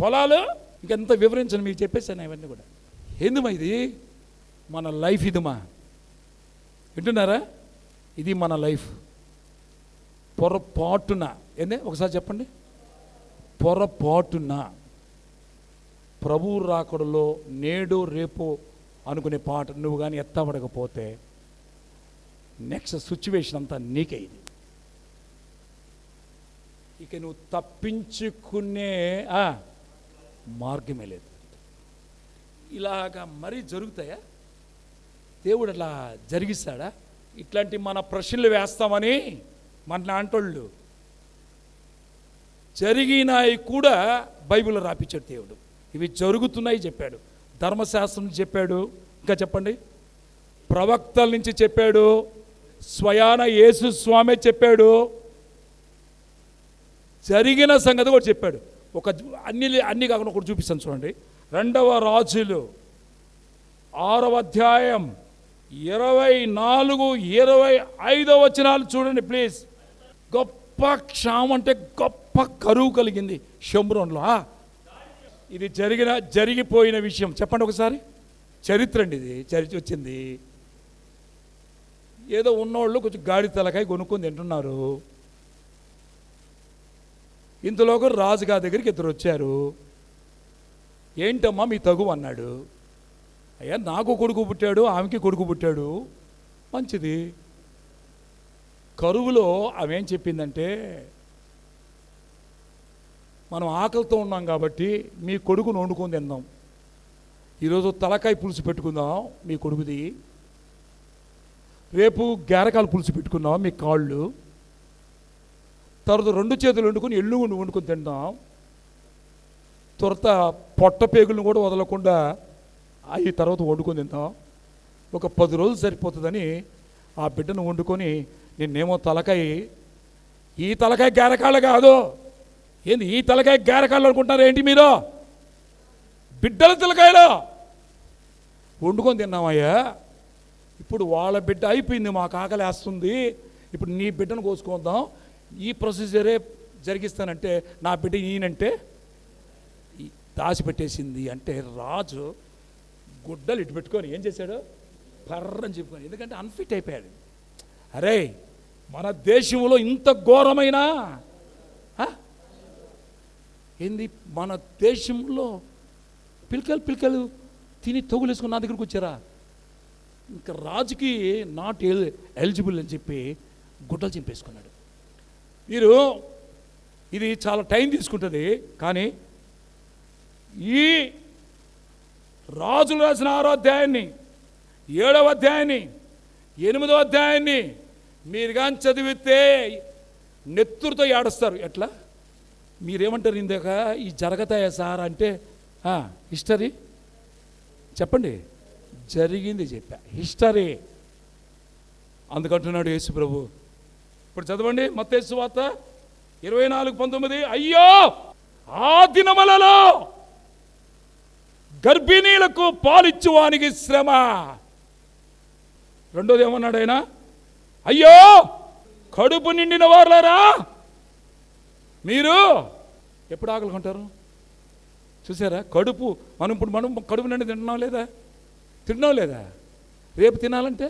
పొలాలు ఇంకెంత వివరించను, మీకు చెప్పేసాను ఇవన్నీ కూడా. ఎందుమా ఇది? మన లైఫ్ ఇదిమా. వింటున్నారా? ఇది మన లైఫ్. పొరపాటున ఒకసారి చెప్పండి. పొరపాటున ప్రభువు రాకడలో నేడు రేపు అనుకునే పాట నువ్వు కానీ ఎత్తబడకపోతే నెక్స్ట్ సిచ్యువేషన్ అంతా నీకే. ఇది ఇక నువ్వు తప్పించుకునే మార్గమే లేదు. ఇలాగా మరీ జరుగుతాయా? దేవుడు అలా జరిగిస్తాడా? ఇట్లాంటి మన ప్రశ్నలు వేస్తామని మన నాంటోళ్ళు జరిగినాయి కూడా బైబిల్లో రాపించాడు దేవుడు. ఇవి జరుగుతున్నాయి చెప్పాడు, ధర్మశాస్త్రం చెప్పాడు, ఇంకా చెప్పండి ప్రవక్తల నుంచి చెప్పాడు, స్వయాన యేసు స్వామి చెప్పాడు, జరిగిన సంగతి కూడా చెప్పాడు. అన్ని కాకుండా ఒకటి చూపిస్తాను చూడండి. 2వ రాజులు 6వ అధ్యాయం 24-25 వచనాలు చూడండి ప్లీజ్. గొప్ప క్షామం అంటే గొప్ప కరువు కలిగింది షోమ్రోన్లో. ఇది జరిగిపోయిన విషయం చెప్పండి ఒకసారి. చరిత్ర అండి ఇది, చరిత్ర వచ్చింది. ఏదో ఉన్నవాళ్ళు కొంచెం గాడి తలకాయ కొనుక్కొని తింటున్నారు. ఇంతలోకి రాజుగారి దగ్గరికి ఇద్దరు వచ్చారు. ఏంటమ్మా మీ తగు అన్నాడు. అయ్యా నాకు కొడుకు పుట్టాడు, ఆమెకి కొడుకు పుట్టాడు. మంచిది. కరువులో ఆమె ఏం చెప్పిందంటే, మనం ఆకలితో ఉన్నాం కాబట్టి మీ కొడుకును వండుకొని తిందాం, ఈరోజు తలకాయ పులుసు పెట్టుకుందాం మీ కొడుకుది, రేపు గేరకాయలు పులుసు పెట్టుకుందాం మీ కాళ్ళు, తర్వాత 2 చేతులు వండుకొని ఎల్లు వండుకొని తిందాం, తర్వాత పొట్ట పేగులను కూడా వదలకుండా అవి తర్వాత వండుకొని తిందాం, ఒక 10 రోజులు సరిపోతుందని ఆ బిడ్డను వండుకొని నిన్నేమో ఈ తలకాయ గేరకాళ్ళు కాదు, ఏంది ఈ తలకాయ గేరకాళ్ళు అనుకుంటారు ఏంటి మీరు? బిడ్డల తలకాయలో వండుకొని తిన్నామయ్యా. ఇప్పుడు వాళ్ళ బిడ్డ అయిపోయింది, మాకు ఆకలి వేస్తుంది, ఇప్పుడు నీ బిడ్డను కోసుకుందాం, ఈ ప్రొసీజరే జరిగిస్తానంటే నా బిడ్డ ఈయనంటే దాచిపెట్టేసింది. అంటే రాజు గుడ్డలు ఇటు పెట్టుకొని ఏం చేశాడు? పర్రని చెప్పుకొని, ఎందుకంటే అన్ఫిట్ అయిపోయాడు. అరే మన దేశంలో ఇంత ఘోరమైన ఏంది మన దేశంలో పిలకలు తిని తొగులేసుకుని నా దగ్గరికి వచ్చారా? ఇంకా రాజుకి నాట్ ఎలిజిబుల్ అని చెప్పి గుడ్డలు చింపేసుకున్నాడు. మీరు ఇది చాలా టైం తీసుకుంటుంది, కానీ ఈ రాజులు రాసిన 6వ అధ్యాయాన్ని, 7వ అధ్యాయాన్ని, 8వ అధ్యాయాన్ని మీరు కానీ చదివితే నెత్తురుతో ఏడుస్తారు. ఎట్లా? మీరేమంటారు? ఇందాక ఈ జరగతాయా సార్ అంటే హిస్టరీ చెప్పండి, జరిగింది చెప్పా, హిస్టరీ. అందుకంటున్నాడు యేసు ప్రభు. ఇప్పుడు చదవండి మత్తయి సువార్త 24:19. అయ్యో ఆ దినములలో గర్భిణీలకు పాలిచ్చువానికి శ్రమ. రెండోది ఏమన్నాడు ఆయన? అయ్యో కడుపు నిండిన వారులారా, మీరు ఎప్పుడు ఆకలి కొంటారు? చూసారా? మనం కడుపు నిండి తింటున్నాం లేదా? రేపు తినాలంటే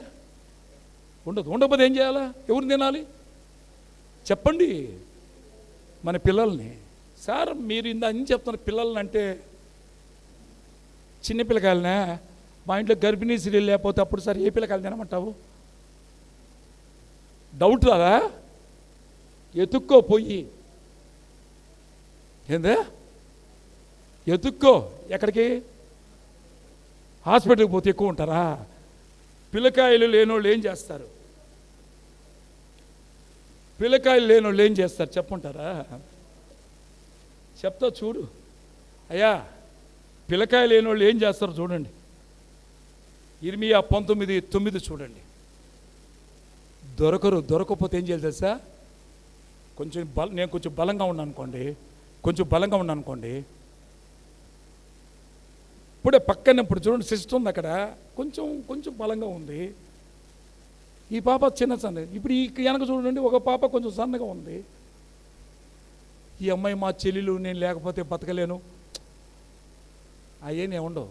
ఉండకపోతే ఏం చేయాలా? ఎవరిని తినాలి చెప్పండి? మన పిల్లల్ని. సార్ మీరు అని చెప్తున్నారు పిల్లల్ని అంటే చిన్న పిల్లకాయలనే. మా ఇంట్లో గర్భిణీ స్త్రీలు లేకపోతే అప్పుడు సార్ ఏ పిల్లకాయలు తినమంటావు? డౌట్ రాదా? ఎతుక్కో పోయి. ఏందే ఎతుక్కో? ఎక్కడికి? హాస్పిటల్కి పోతే ఎక్కువ ఉంటారా? పిల్లకాయలు లేనోళ్ళు ఏం చేస్తారు? పిల్లకాయలు లేనోళ్ళు ఏం చేస్తారు చెప్పుంటారా? చెప్తా చూడు అయ్యా. పిల్లకాయలు లేనోళ్ళు ఏం చేస్తారు చూడండి. ఇర్మియా 19:9 చూడండి. దొరకపోతే ఏం చేయాలి తెలుసా? నేను కొంచెం బలంగా ఉన్నాను అనుకోండి, ఇప్పుడే పక్కన ఇప్పుడు చూడండి సిస్టర్ ఉంది అక్కడ, కొంచెం బలంగా ఉంది. ఈ పాప సన్న. ఇప్పుడు ఈ వెనక చూడండి, ఒక పాప కొంచెం సన్నగా ఉంది. ఈ అమ్మాయి మా చెల్లెలు, నేను లేకపోతే బతకలేను, అయ్యేనే ఉండవు.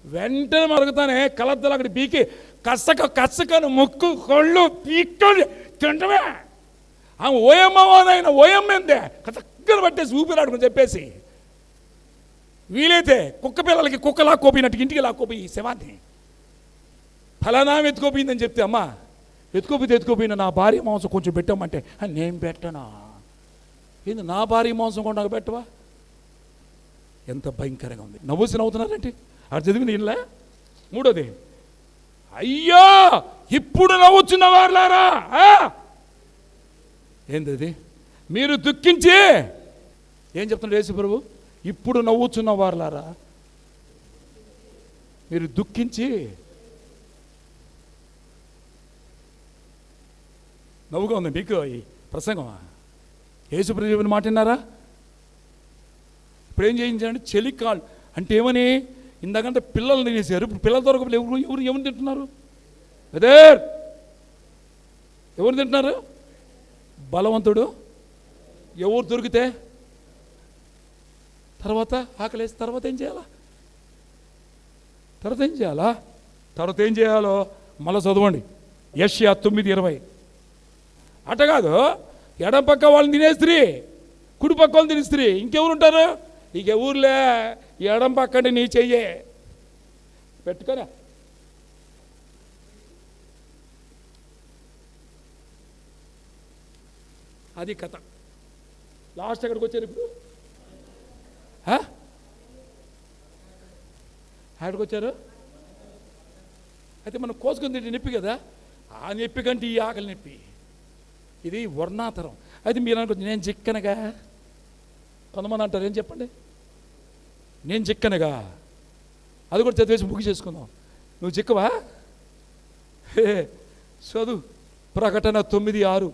వెంటనే మరుగుతానే కలద్దలు అక్కడ బీకి కసకను ముక్కు కొళ్ళు పీక్కొని తింటమే. ఆమె ఓయమ్మవాదైన ఓయమ్మందే కసక్కను పట్టేసి ఊపిరాడుకుని చెప్పేసి, వీలైతే కుక్క పిల్లలకి కుక్క లాక్కోపోయినట్టు ఇంటికి లాక్కోపోయి శవాన్ని ఫలానా ఎత్తుకోపోయిందని చెప్తే, అమ్మా ఎత్తుకోపోయిన నా భార్య మాంసం కొంచెం పెట్టామంటే నేను పెట్టనా? ఏంది నా భార్య మాంసం కూడా నాకు పెట్టవా? ఎంత భయంకరంగా ఉంది. నవ్వుతున్నారంటే అది చదివింది ఇలా. మూడోది, అయ్యో ఇప్పుడు నవ్వుచున్న వారులారా. ఏంది? మీరు దుఃఖించి ఏం చెప్తున్నాడు యేసు ప్రభు? ఇప్పుడు నవ్వుచున్న వారులారా, మీరు దుఃఖించి. నవ్వుగా ఉంది మీకు ఈ ప్రసంగమా? యేసు ప్రభు మాట విన్నారా? ఇప్పుడు ఏం చేయించండి? చెలికాళ్ళు అంటే ఏమని? ఇందాకంటే పిల్లలు తినేసారు, ఇప్పుడు పిల్లల దొరకలేదు. ఎవరు తింటున్నారు? ఎవరు తింటున్నారు? బలవంతుడు. ఎవరు దొరికితే తర్వాత ఆకలేసి తర్వాత ఏం చేయాలో మళ్ళీ చదవండి. యెషయా 9:20. అట కాదు, ఎడం పక్క వాళ్ళని తినేస్త్రీ, కుడి పక్క వాళ్ళని తినేస్త్రీ, ఇంకెవరు ఉంటారు? ఇక ఊర్లే ఎడం పక్కంటే నీ చెయ్యే పెట్టుకోరా. అది కథ. లాస్ట్ ఎక్కడికి వచ్చారు ఇప్పుడు? ఎక్కడికి వచ్చారు? అయితే మనం కోసుకొని తింటే నొప్పి కదా, ఆ నొప్పి కంటే ఈ ఆకలి నొప్పి, ఇది వర్ణాతరం. అయితే మీరు అనుకోండి నేను చిక్కనగా, కొంతమంది అంటారు ఏం చెప్పండి, నేను చిక్కనగా, అది కూడా చదివేసి ముగ్గు చేసుకుందాం. నువ్వు చిక్కవా? చదువు ప్రకటన 9:6.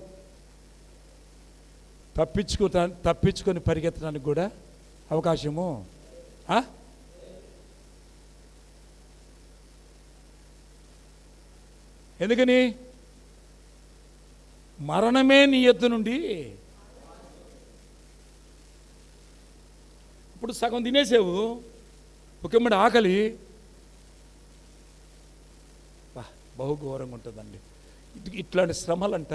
తప్పించుకొని పరిగెత్తడానికి కూడా అవకాశము. ఎందుకని? మరణమే నీ ఎద్దు నుండి. ఇప్పుడు సగం తినేసావు, ఒకేమ్మడి ఆకలి, బహుఘోరంగా ఉంటుందండి ఇట్లాంటి శ్రమలంట.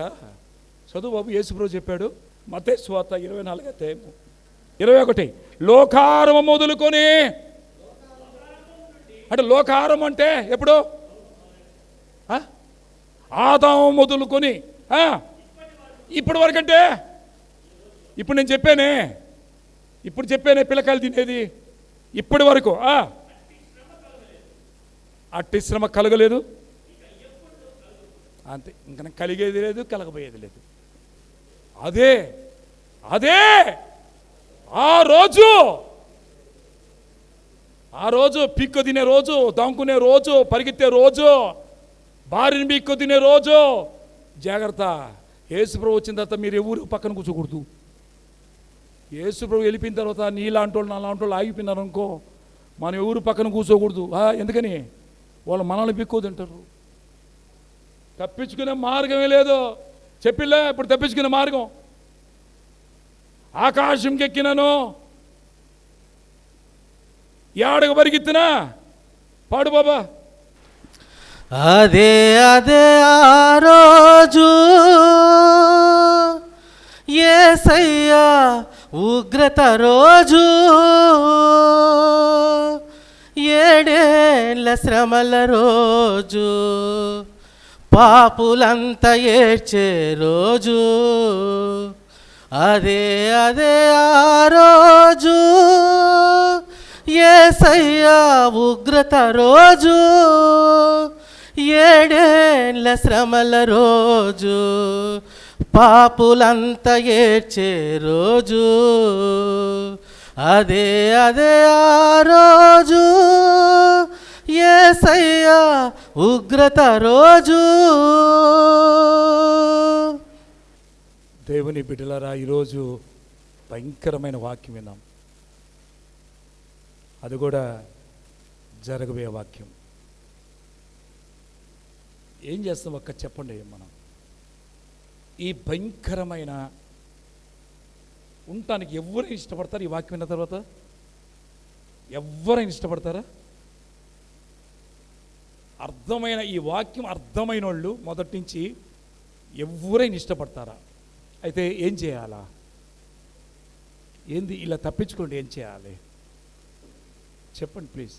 చదువు బాబు. యేసుప్రభు చెప్పాడు మత్తయి సువార్త 24 అధ్యాయము 21 లోకారము మొదలుకొని, అంటే లోకారం అంటే ఎప్పుడు? ఆదాము మొదలుకొని ఇప్పటి వరకు అంటే ఇప్పుడు నేను చెప్పానే, పిల్లకాయలు తినేది ఇప్పటి వరకు అట్టి శ్రమ కలగలేదు, అంతే. ఇంకా కలిగేది లేదు, కలగబోయేది లేదు. అదే ఆ రోజు పిక్కు తినే రోజు, దాంకునే రోజు, పరిగెత్తే రోజు, భార్యని పిక్కు తినే రోజు. జాగ్రత్త. యేసుప్రభు వచ్చిన తర్వాత మీరు ఎవరు పక్కన కూర్చోకూడదు. యేసుప్రభు వెళ్ళిపోయిన తర్వాత నీలాంటి వాళ్ళు నాలాంటి వాళ్ళు ఆగిపోయినారు అనుకో, మనం ఎవరు పక్కన కూర్చోకూడదు. ఎందుకని? వాళ్ళు మనల్ని పిక్కు తింటారు. తప్పించుకునే మార్గమే లేదు. చెప్పిలే ఇప్పుడు తప్పించుకునే మార్గం. ఆకాశంకి ఎక్కినను, ఏడకు పరిగెత్తినా, పాడు బాబా. అదే ఆ రోజు యేసయ్యా ఉగ్రత రోజు, ఏడేళ్ల శ్రమల రోజు, పాపులంతా ఏడ్చే రోజు. అదే ఆ రోజు యేసయ్యా ఉగ్రత రోజు, ఏడేళ్ల శ్రమల రోజు, పాపులంతా ఏడ్చే రోజు. అదే ఆ రోజు యేసయ్యా ఉగ్రత రోజు. దేవుని బిడ్డలారా, ఈరోజు భయంకరమైన వాక్యం విన్నాం. అది కూడా జరగబోయే వాక్యం. ఏం చేస్తాం ఒక్క చెప్పండి. మనం ఈ భయంకరమైన ఉండటానికి ఎవరైనా ఇష్టపడతారు? ఈ వాక్యం విన్న తర్వాత ఎవరైనా ఇష్టపడతారా? అర్థమైన ఈ వాక్యం అర్థమైన వాళ్ళు మొదటి నుంచి ఎవరైనా ఇష్టపడతారా? అయితే ఏం చేయాలా? ఏంది ఇలా తప్పించుకోండి, ఏం చేయాలి చెప్పండి ప్లీజ్.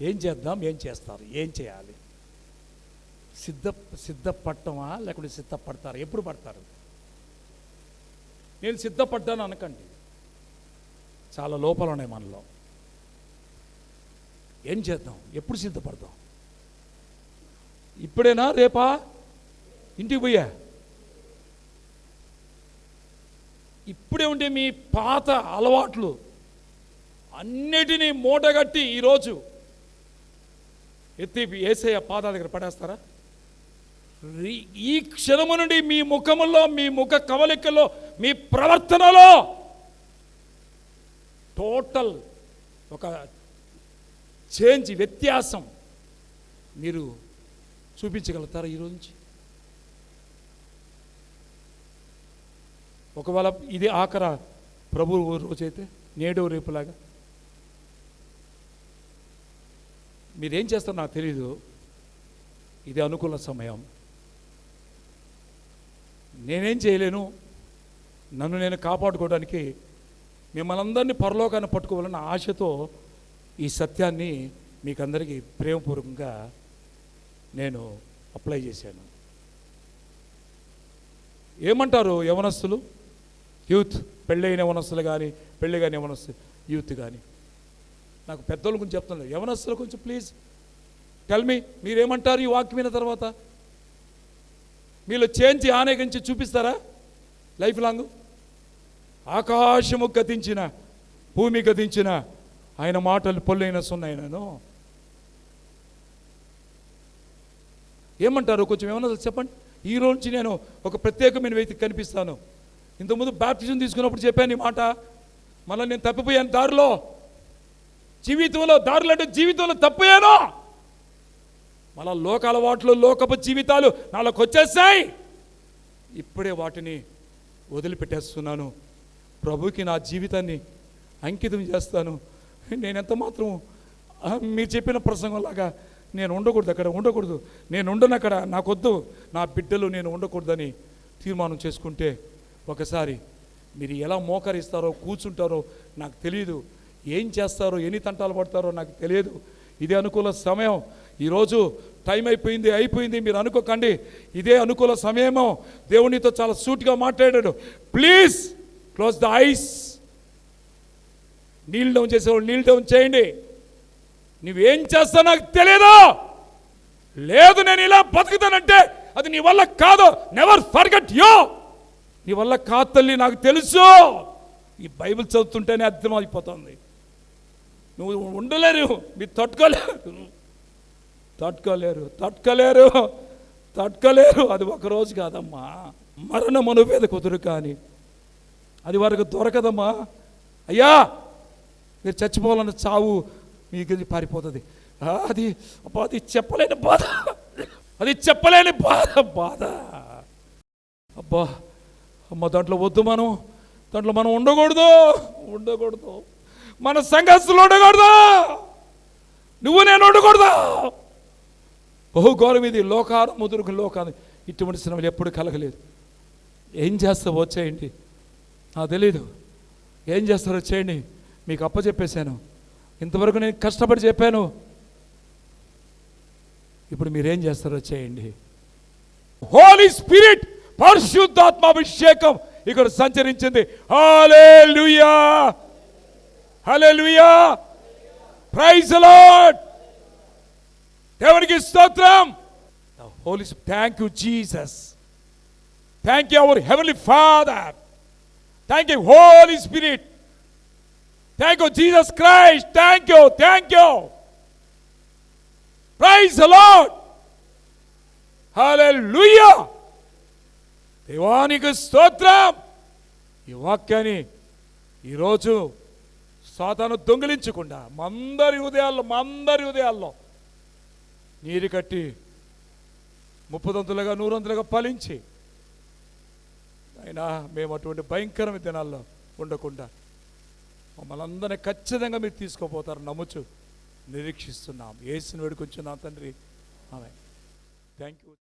ఏం చేద్దాం, ఏం చేస్తారు, ఏం చేయాలి? సిద్ధపడటమా లేకుంటే సిద్ధపడతారు? ఎప్పుడు పడతారు? నేను సిద్ధపడ్డాను అనకండి, చాలా లోపాలు ఉన్నాయి మనలో. ఏం చేద్దాం, ఎప్పుడు సిద్ధపడదాం? ఇప్పుడేనా, రేపా, ఇంటికి పోయా? ఇప్పుడే ఉంటే మీ పాత అలవాట్లు అన్నిటినీ మూటగట్టి ఈరోజు ఎత్తి యేసయ్య పాదాల దగ్గర పడేస్తారా? ఈ క్షణము నుండి మీ ముఖములో, మీ ముఖ కవలికల్లో, మీ ప్రవర్తనలో టోటల్ ఒక చేంజ్, వ్యత్యాసం మీరు చూపించగలుగుతారా ఈరోజు నుంచి? ఒకవేళ ఇది ఆఖర ప్రభు రోజైతే, నేడు రేపులాగా మీరేం చేస్తారో నాకు తెలీదు. ఇది అనుకూల సమయం. నేనేం చేయలేను. నన్ను నేను కాపాడుకోవడానికి మిమ్మల్ని అందరినీ పరలోకాన్ని పట్టుకోవాలన్న ఆశతో ఈ సత్యాన్ని మీకందరికీ ప్రేమపూర్వకంగా నేను అప్లై చేశాను. ఏమంటారు యవనస్తులు, యూత్, పెళ్ళైన యవనస్తులు కానీ, పెళ్ళి కాని యవనస్తులు, యూత్ కానీ? నాకు పెద్దోళ్ళ గురించి చెప్తున్నాను, యవనస్తులు కొంచెం ప్లీజ్ టెల్ మీ, మీరేమంటారు ఈ వాక్యం విన్న తర్వాత? మీలో చేంజ్ ఆనేగించి చూపిస్తారా లైఫ్ లాంగ్? ఆకాశము గతించిన, భూమి గతించిన ఆయన మాటలు పొల్లైన సున్నాయనను. ఏమంటారు కొంచెం ఏమన్నా చెప్పండి. ఈ రోజు నుంచి నేను ఒక ప్రత్యేకమైన వ్యక్తి కనిపిస్తాను. ఇంతకుముందు బాప్టిజం తీసుకున్నప్పుడు చెప్పాను ఈ మాట. మళ్ళీ నేను తప్పిపోయాను దారిలో, జీవితంలో దారులు అంటే జీవితంలో తప్పిపోయాను. మళ్ళా లోక అలవాట్లు, లోకపు జీవితాలు నాలోకి వచ్చేసాయి. ఇప్పుడే వాటిని వదిలిపెట్టేస్తున్నాను. ప్రభుకి నా జీవితాన్ని అంకితం చేస్తాను. నేను ఎంత మాత్రం మీరు చెప్పిన ప్రసంగంలాగా నేను ఉండకూడదు, అక్కడ ఉండకూడదు, నేను ఉండను అక్కడ, నాకొద్దు, నా బిడ్డలు నేను ఉండకూడదని తీర్మానం చేసుకుంటే ఒకసారి మీరు ఎలా మోకరిస్తారో కూర్చుంటారో నాకు తెలియదు, ఏం చేస్తారో ఎన్ని తంటాలు పడతారో నాకు తెలియదు. ఇదే అనుకూల సమయం. ఈరోజు టైం అయిపోయింది మీరు అనుకోకండి. ఇదే అనుకూల సమయమో. దేవునితో చాలా సూటిగా మాట్లాడాడు. Please close the ice. Neel down చేసేవాళ్ళు నీల్ డౌన్ చేయండి. నువ్వేం చేస్తావు నాకు తెలియదు. లేదు నేను ఇలా బతుకుతానంటే అది నీ వల్ల కాదు. Never forget you. నీ వల్ల కాదు తల్లి, నాకు తెలుసు. ఈ బైబిల్ చదువుతుంటేనే అర్థమైపోతుంది. నువ్వు ఉండలేరు, మీరు తట్టుకోలేరు. అది ఒక రోజు కాదమ్మా. మరణం అనువేద కుదురు కానీ అది వరకు దొరకదమ్మా. అయ్యా మీరు చచ్చిపోవాలన్న చావు మీకు పారిపోతుంది. అది చెప్పలేని బాధ. అబ్బా అమ్మ, దాంట్లో వద్దు. దాంట్లో మనం ఉండకూడదు. మన సంఘస్థులు ఉండకూడదు. నువ్వు నేను ఉండకూడదు. బహుఘోరం ఇది. లోకాలు ముదురుకు లోకాలు. ఇటువంటి శ్రమలు ఎప్పుడు కలగలేదు. ఏం చేస్తావో చేయండి. నాకు తెలీదు. ఏం చేస్తారో చేయండి. మీకు అప్పచెప్పేశాను. ఇంతవరకు నేను కష్టపడి చెప్పాను. ఇప్పుడు మీరేం చేస్తారో చేయండి. హోలీ స్పిరిట్, పరిశుద్ధాత్మాభిషేకం ఇక్కడ సంచరించింది. Hallelujah, hallelujah, praise the lord. దేవునికి స్తోత్రం. Holy, thank you Jesus. Thank you our heavenly father. Thank you holy spirit. Thank you Jesus Christ. Thank you. Praise the lord. Hallelujah. దేవానికి స్తోత్రం. ఈ వాక్యాన్ని ఈరోజు సాతాను దొంగిలించకుండా మందరి హృదయాల్లో నీరు కట్టి 30 100 ఫలించి, అయినా మేము అటువంటి భయంకరమైన దినాల్లో ఉండకుండా మమ్మల్ని అందరినీ ఖచ్చితంగా మీరు తీసుకోపోతారు నమ్ముచు నిరీక్షిస్తున్నాం. యేసుని వేడుకొంచున్నాం తండ్రి. ఆమేన్. Thank you.